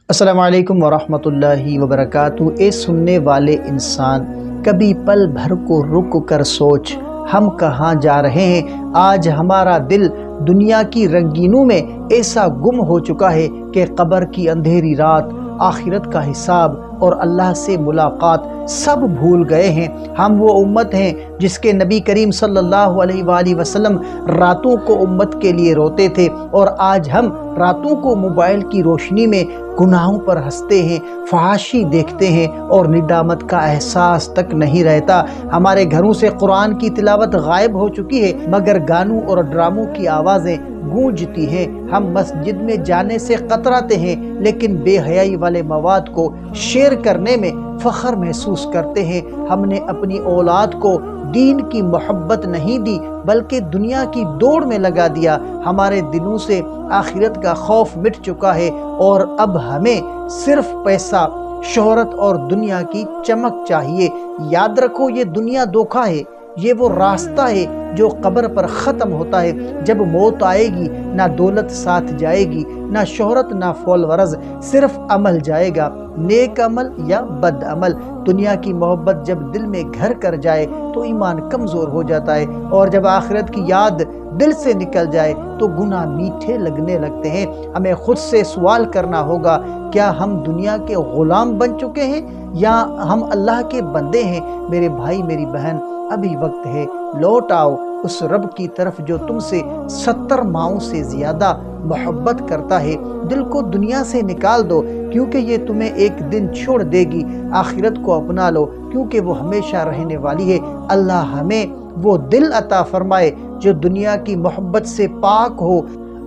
السلام علیکم ورحمۃ اللہ وبرکاتہ۔ اے سننے والے انسان، کبھی پل بھر کو رک کر سوچ، ہم کہاں جا رہے ہیں؟ آج ہمارا دل دنیا کی رنگینوں میں ایسا گم ہو چکا ہے کہ قبر کی اندھیری رات، آخرت کا حساب اور اللہ سے ملاقات سب بھول گئے ہیں۔ ہم وہ امت ہیں جس کے نبی کریم صلی اللہ علیہ وآلہ وسلم راتوں کو امت کے لیے روتے تھے، اور آج ہم راتوں کو موبائل کی روشنی میں گناہوں پر ہنستے ہیں، فحاشی دیکھتے ہیں اور ندامت کا احساس تک نہیں رہتا۔ ہمارے گھروں سے قرآن کی تلاوت غائب ہو چکی ہے، مگر گانوں اور ڈراموں کی آوازیں گونجتی ہیں۔ ہم مسجد میں جانے سے کتراتے ہیں، لیکن بے حیائی والے مواد کو شیئر کرنے میں فخر محسوس کرتے ہیں۔ ہم نے اپنی اولاد کو دین کی محبت نہیں دی، بلکہ دنیا کی دوڑ میں لگا دیا۔ ہمارے دلوں سے آخرت کا خوف مٹ چکا ہے، اور اب ہمیں صرف پیسہ، شہرت اور دنیا کی چمک چاہیے۔ یاد رکھو، یہ دنیا دھوکہ ہے، یہ وہ راستہ ہے جو قبر پر ختم ہوتا ہے۔ جب موت آئے گی، نہ دولت ساتھ جائے گی، نہ شہرت، نہ فالورز، صرف عمل جائے گا، نیک عمل یا بد عمل۔ دنیا کی محبت جب دل میں گھر کر جائے تو ایمان کمزور ہو جاتا ہے، اور جب آخرت کی یاد دل سے نکل جائے تو گناہ میٹھے لگنے لگتے ہیں۔ ہمیں خود سے سوال کرنا ہوگا، کیا ہم دنیا کے غلام بن چکے ہیں یا ہم اللہ کے بندے ہیں؟ میرے بھائی، میری بہن، ابھی وقت ہے، لوٹ آؤ اس رب کی طرف جو تم سے 70 ماؤں سے زیادہ محبت کرتا ہے۔ دل کو دنیا سے نکال دو، کیونکہ یہ تمہیں ایک دن چھوڑ دے گی۔ آخرت کو اپنا لو، کیونکہ وہ ہمیشہ رہنے والی ہے۔ اللہ ہمیں وہ دل عطا فرمائے جو دنیا کی محبت سے پاک ہو،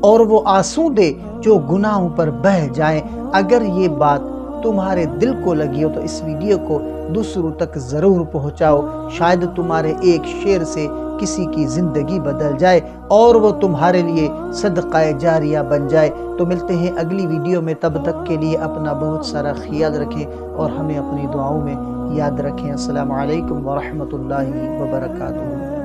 اور وہ آنسو دے جو گناہوں پر بہہ جائیں۔ اگر یہ بات تمہارے دل کو لگی ہو تو اس ویڈیو کو دوسروں تک ضرور پہنچاؤ۔ شاید تمہارے ایک شیئر سے کسی کی زندگی بدل جائے اور وہ تمہارے لیے صدقہ جاریہ بن جائے۔ تو ملتے ہیں اگلی ویڈیو میں، تب تک کے لیے اپنا بہت سارا خیال رکھیں اور ہمیں اپنی دعاؤں میں یاد رکھیں۔ السلام علیکم ورحمۃ اللہ وبرکاتہ۔